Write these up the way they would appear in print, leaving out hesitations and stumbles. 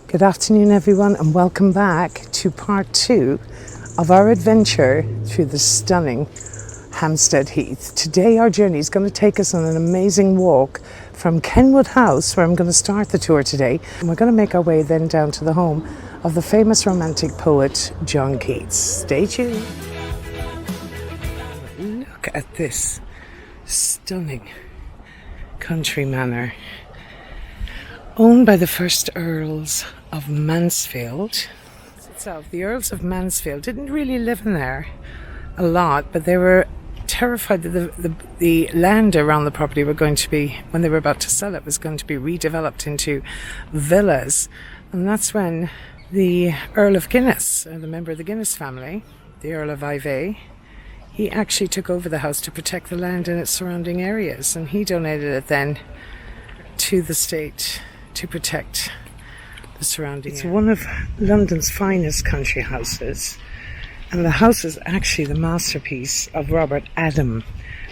Good afternoon everyone, and welcome back to part 2 of our adventure through the stunning Hampstead Heath. Today our journey is going to take us on an amazing walk from Kenwood House, where I'm going to start the tour today, and we're going to make our way then down to the home of the famous romantic poet John Keats. Stay tuned. Look at this stunning country manor, owned by the first Earls of Mansfield. Itself, the Earls of Mansfield didn't really live in there a lot, but they were terrified that the land around the property were going to be, when they were about to sell it, was going to be redeveloped into villas. And that's when the Earl of Guinness, the member of the Guinness family, the Earl of Iveagh, he actually took over the house to protect the land and its surrounding areas, and he donated it then to the state to protect the surrounding area. It's one of London's finest country houses, and the house is actually the masterpiece of Robert Adam,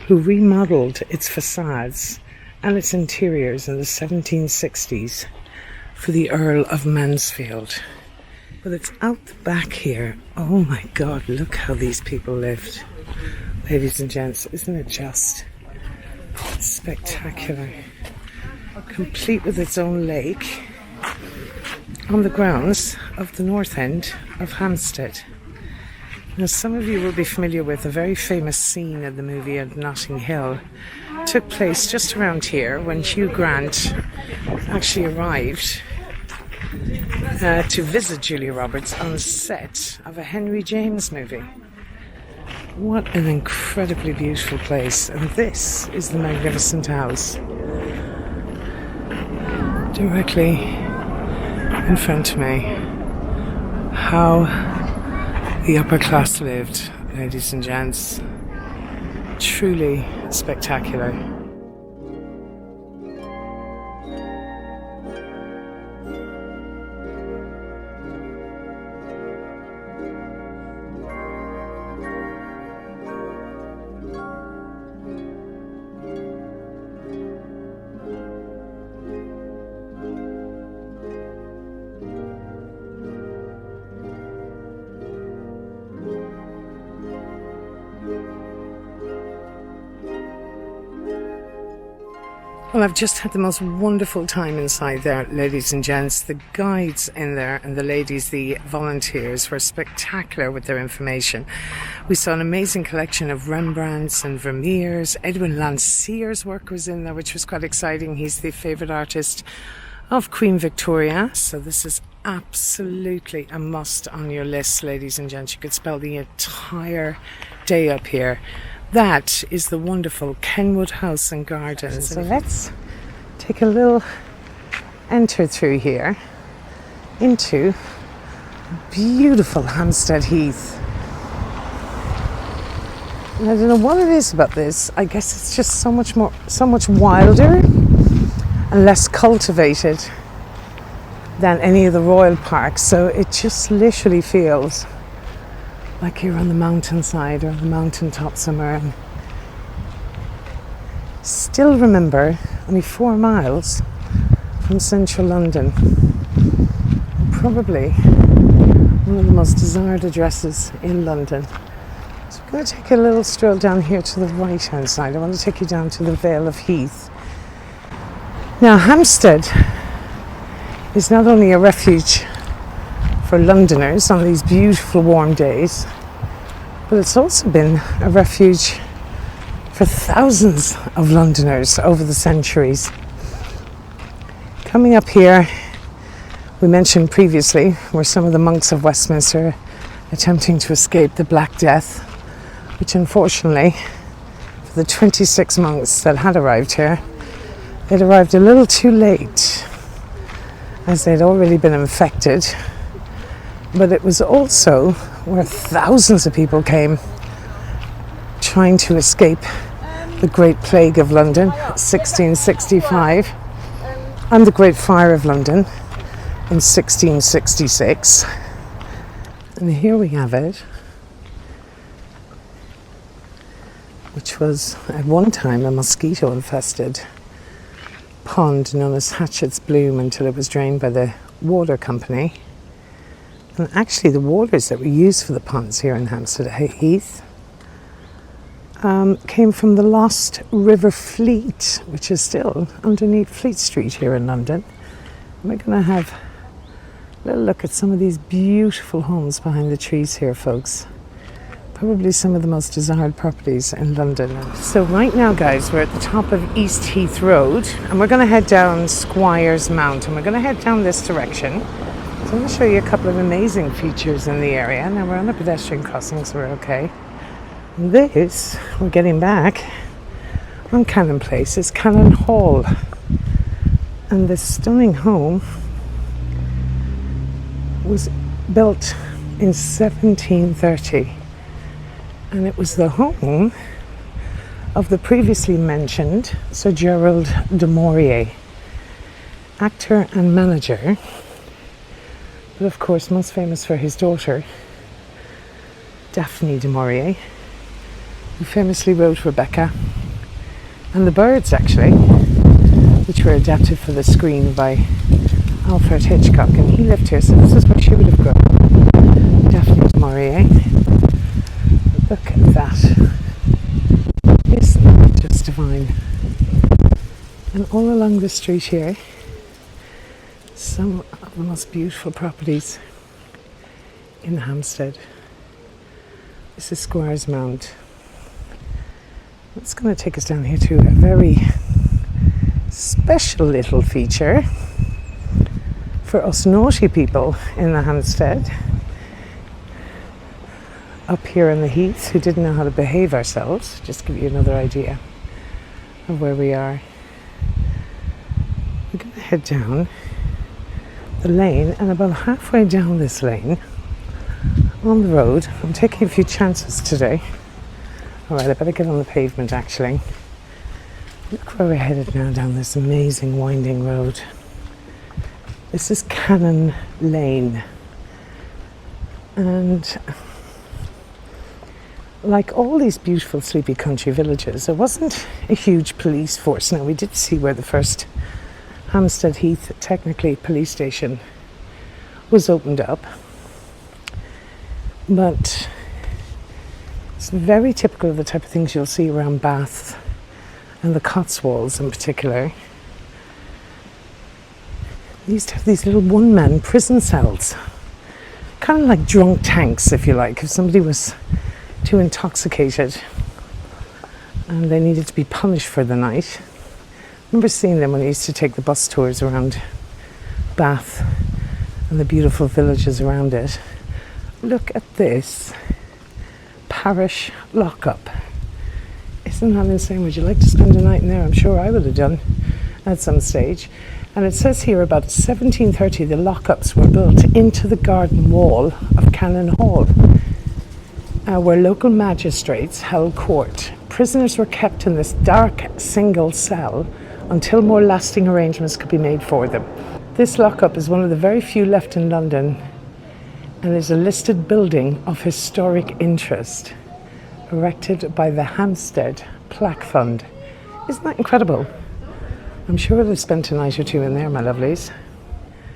who remodelled its facades and its interiors in the 1760s for the Earl of Mansfield. But it's out the back here. Oh my God, look how these people lived. Ladies and gents, isn't it just spectacular? Complete with its own lake on the grounds of the north end of Hampstead. Now, some of you will be familiar with a very famous scene in the movie at Notting Hill. It took place just around here when Hugh Grant actually arrived to visit Julia Roberts on the set of a Henry James movie. What an incredibly beautiful place. And this is the magnificent house directly in front of me. How the upper class lived, ladies and gents. Truly spectacular. Well, I've just had the most wonderful time inside there, ladies and gents. The guides in there and the ladies, the volunteers, were spectacular with their information. We saw an amazing collection of Rembrandts and Vermeers. Edwin Landseer's work was in there, which was quite exciting. He's the favourite artist of Queen Victoria. So this is absolutely a must on your list, ladies and gents. You could spend the entire day up here. That is the wonderful Kenwood House and Gardens. So let's take a little enter through here into beautiful Hampstead Heath. And I don't know what it is about this. I guess it's just so much wilder and less cultivated than any of the royal parks. So it just literally feels like you're on the mountainside or the mountaintop somewhere. And still remember, only 4 miles from central London. Probably one of the most desired addresses in London. So we're going to take a little stroll down here to the right hand side. I want to take you down to the Vale of Heath. Now, Hampstead is not only a refuge for Londoners on these beautiful warm days, but it's also been a refuge for thousands of Londoners over the centuries. Coming up here, we mentioned previously, were some of the monks of Westminster attempting to escape the Black Death, which unfortunately, for the 26 monks that had arrived here, they'd arrived a little too late, as they'd already been infected. But it was also where thousands of people came trying to escape the Great Plague of London, 1665, and the Great Fire of London in 1666. And here we have it, which was at one time a mosquito-infested pond known as Hatchett's Bloom until it was drained by the water company. And actually the waters that we use for the ponds here in Hampstead Heath came from the lost River Fleet, which is still underneath Fleet Street here in London. And we're going to have a little look at some of these beautiful homes behind the trees here, folks. Probably some of the most desired properties in London. So right now, guys, we're at the top of East Heath Road, and we're going to head down Squires Mount, and we're going to head down this direction. So I'm going to show you a couple of amazing features in the area. Now we're on a pedestrian crossing, so we're okay. This, we're getting back on Cannon Place, is Cannon Hall. And this stunning home was built in 1730. And it was the home of the previously mentioned Sir Gerald du Maurier, actor and manager, but of course most famous for his daughter, Daphne du Maurier, who famously wrote Rebecca and the Birds, actually, which were adapted for the screen by Alfred Hitchcock, and he lived here, so this is where she would have grown, Daphne du Maurier. Look at that. Isn't that just divine? And all along the street here, some of the most beautiful properties in Hampstead. This is Squires Mount. It's going to take us down here to a very special little feature for us naughty people in the Hampstead up here in the Heath who didn't know how to behave ourselves. Just to give you another idea of where we are. We're going to head down the lane, and about halfway down this lane on the road, I'm taking a few chances today. Alright, I better get on the pavement actually. Look where we're headed now, down this amazing winding road. This is Cannon Lane. And like all these beautiful sleepy country villages, there wasn't a huge police force. Now we did see where the first Hampstead Heath, technically police station, was opened up. But it's very typical of the type of things you'll see around Bath and the Cotswolds in particular. They used to have these little one-man prison cells, kind of like drunk tanks, if you like, if somebody was too intoxicated and they needed to be punished for the night. I remember seeing them when I used to take the bus tours around Bath and the beautiful villages around it. Look at this parish lockup. Isn't that insane? Would you like to spend a night in there? I'm sure I would have done at some stage. And it says here about 1730 the lockups were built into the garden wall of Cannon Hall, where local magistrates held court. Prisoners were kept in this dark single cell until more lasting arrangements could be made for them. This lockup is one of the very few left in London and is a listed building of historic interest, erected by the Hampstead Plaque Fund. Isn't that incredible? I'm sure I'll have spent a night or two in there, my lovelies.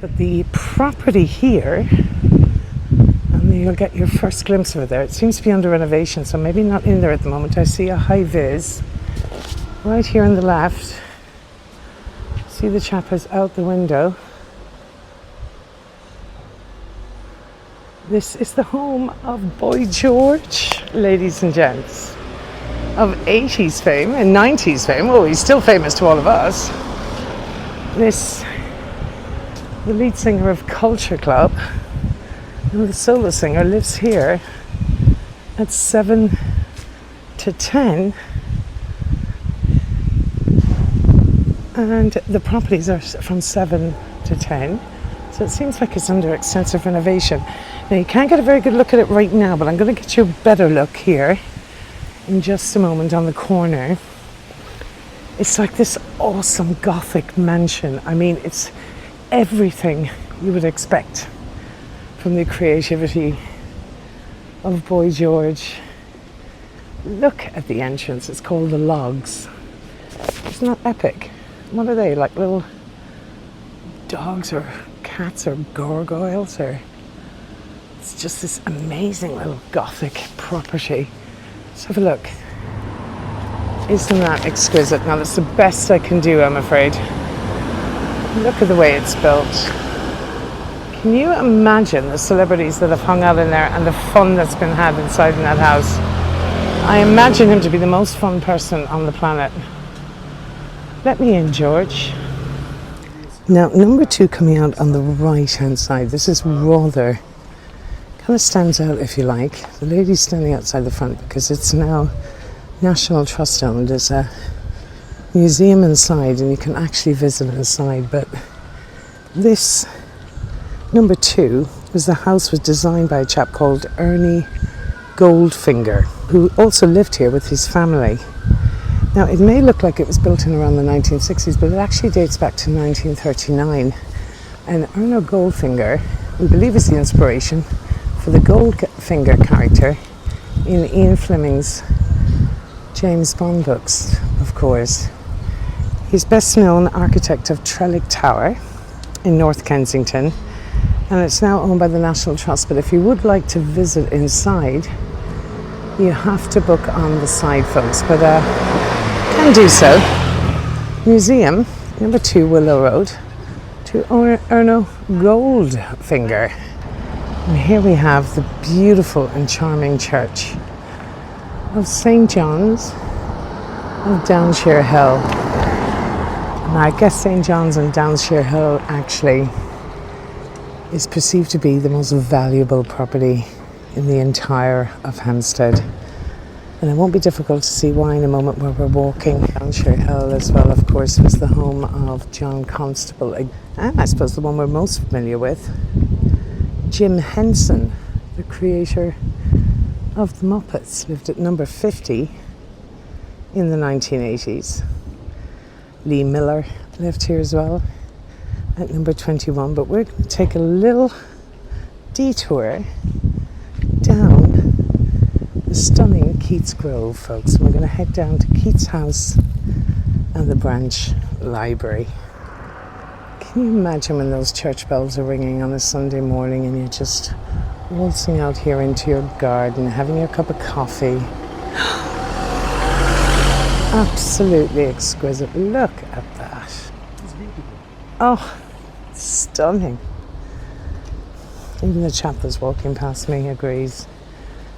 But the property here, and you'll get your first glimpse of it there. It seems to be under renovation, so maybe not in there at the moment. I see a high vis right here on the left. See the chap is out the window. This is the home of Boy George, ladies and gents, of 80s fame and 90s fame. Oh, he's still famous to all of us. The lead singer of Culture Club and the solo singer lives here at 7 to 10, and the properties are from 7 to 10, so it seems like it's under extensive renovation. Now you can't get a very good look at it right now, but I'm going to get you a better look here in just a moment on the corner. It's like this awesome Gothic mansion. I mean, it's everything you would expect from the creativity of Boy George. Look at the entrance. It's called the Logs. Isn't that epic? What are they, like little dogs or cats or gargoyles, or it's just this amazing little Gothic property. Let's have a look. Isn't that exquisite? Now that's the best I can do, I'm afraid. Look at the way it's built. Can you imagine the celebrities that have hung out in there and the fun that's been had inside in that house? I imagine him to be the most fun person on the planet. Let me in, George. Now, number 2 coming out on the right-hand side. This is rather, kind of stands out, if you like. The lady's standing outside the front because it's now National Trust owned. There's a museum inside and you can actually visit inside. But this number 2 the house was designed by a chap called Ernie Goldfinger, who also lived here with his family. Now, it may look like it was built in around the 1960s, but it actually dates back to 1939. And Ernie Goldfinger, we believe, is the inspiration for the Goldfinger character in Ian Fleming's James Bond books, of course. He's best known architect of Trellick Tower in North Kensington, and it's now owned by the National Trust. But if you would like to visit inside, you have to book on the side, folks, but can do so. Museum, number 2 Willow Road, to Erno Goldfinger. And here we have the beautiful and charming church of St. John's of Downshire Hill. And I guess St. John's and Downshire Hill actually is perceived to be the most valuable property in the entire of Hampstead. And it won't be difficult to see why in a moment where we're walking. Downshire Hill as well, of course, was the home of John Constable, and I suppose the one we're most familiar with, Jim Henson, the creator of the Muppets, lived at number 50 in the 1980s. Lee Miller lived here as well at number 21, but we're going to take a little detour down the stunning Keats Grove, folks. And we're going to head down to Keats House and the branch library. Can you imagine when those church bells are ringing on a Sunday morning and you're just waltzing out here into your garden, having your cup of coffee? Absolutely exquisite. Look at that. Oh, stunning. Even the chap that's walking past me agrees.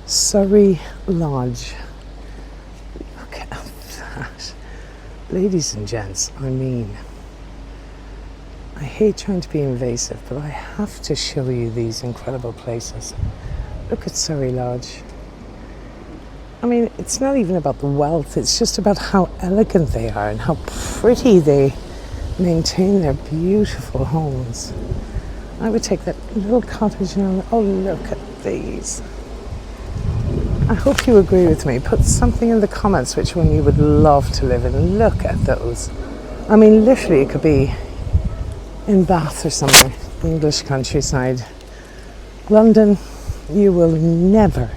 Surrey Lodge. Look at that. Ladies and gents, I mean, I hate trying to be invasive, but I have to show you these incredible places. Look at Surrey Lodge. I mean, it's not even about the wealth, it's just about how elegant they are and how pretty they maintain their beautiful homes. I would take that little cottage and oh, look at these. I hope you agree with me. Put something in the comments which one you would love to live in. Look at those. I mean, literally it could be in Bath or somewhere, English countryside. London, you will never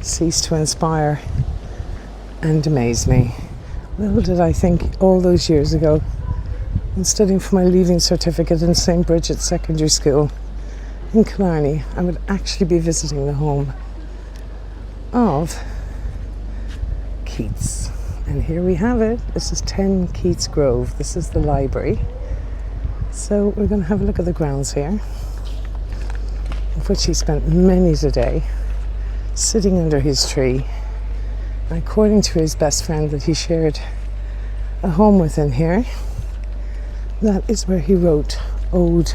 cease to inspire and amaze me. Little did I think all those years ago, when studying for my leaving certificate in St. Bridget's Secondary School in Killarney, I would actually be visiting the home of Keats. And here we have it. This is 10 Keats Grove. This is the library. So we're going to have a look at the grounds here, of which he spent many a day sitting under his tree. And according to his best friend that he shared a home with in here, that is where he wrote Ode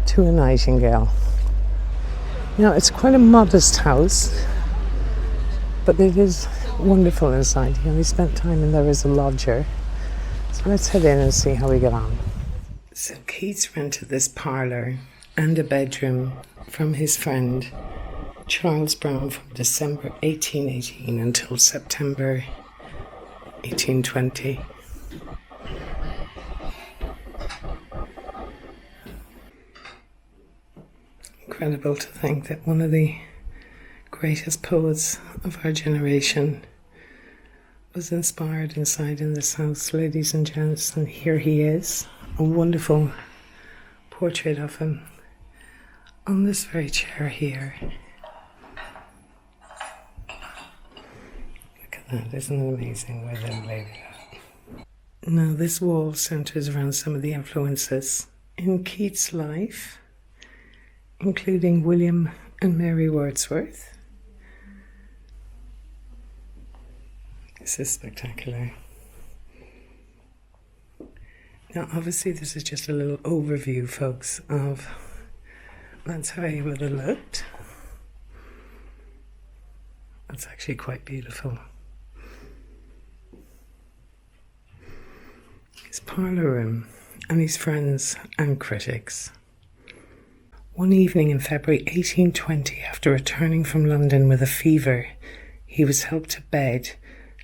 to a Nightingale. Now, it's quite a modest house, but it is wonderful inside. He only spent time in there as a lodger. So let's head in and see how we get on. So Keats rented this parlour and a bedroom from his friend Charles Brown from December 1818 until September 1820. Incredible to think that one of the greatest poets of our generation was inspired inside in this house, ladies and gents, and here he is, a wonderful portrait of him on this very chair here. Look at that, isn't it amazing where they laid it out? Now this wall centres around some of the influences in Keats' life, including William and Mary Wordsworth. This is spectacular. Now obviously this is just a little overview, folks, of that's how he would have looked. That's actually quite beautiful. His parlour room and his friends and critics. One evening in February 1820, after returning from London with a fever, he was helped to bed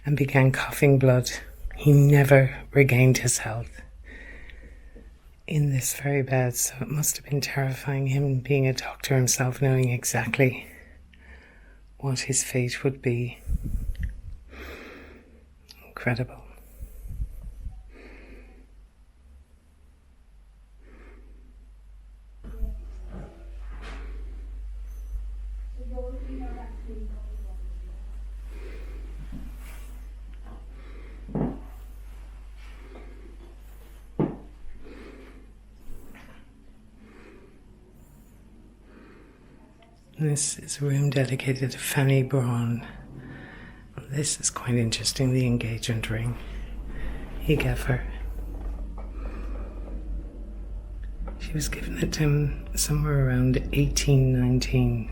and began coughing blood. He never regained his health. In this very bed, so it must have been terrifying, him being a doctor himself, knowing exactly what his fate would be. Incredible. This is a room dedicated to Fanny Braun. This is quite interesting, the engagement ring he gave her. She was given it to him somewhere around 1819.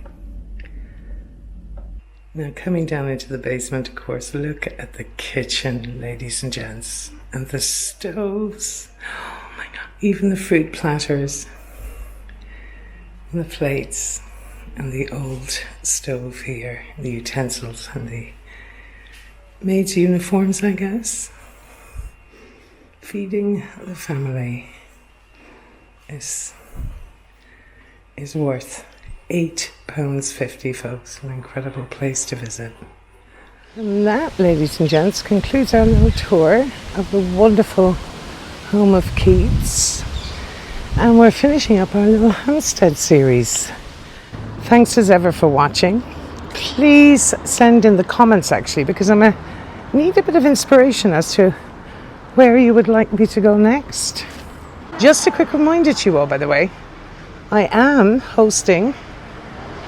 Now coming down into the basement, of course, look at the kitchen, ladies and gents, and the stoves. Oh my God, even the fruit platters and the plates. And the old stove here, the utensils and the maid's uniforms, I guess. Feeding the family is worth £8.50, folks. An incredible place to visit. And that, ladies and gents, concludes our little tour of the wonderful home of Keats. And we're finishing up our little Hampstead series. Thanks as ever for watching. Please send in the comments, actually, because I need a bit of inspiration as to where you would like me to go next. Just a quick reminder to you all, by the way, I am hosting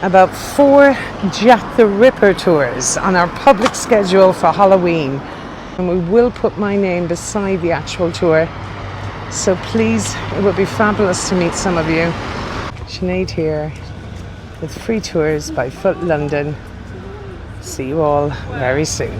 about 4 Jack the Ripper tours on our public schedule for Halloween. And we will put my name beside the actual tour. So please, it would be fabulous to meet some of you. Sinead here, with free tours by London. See you all very soon.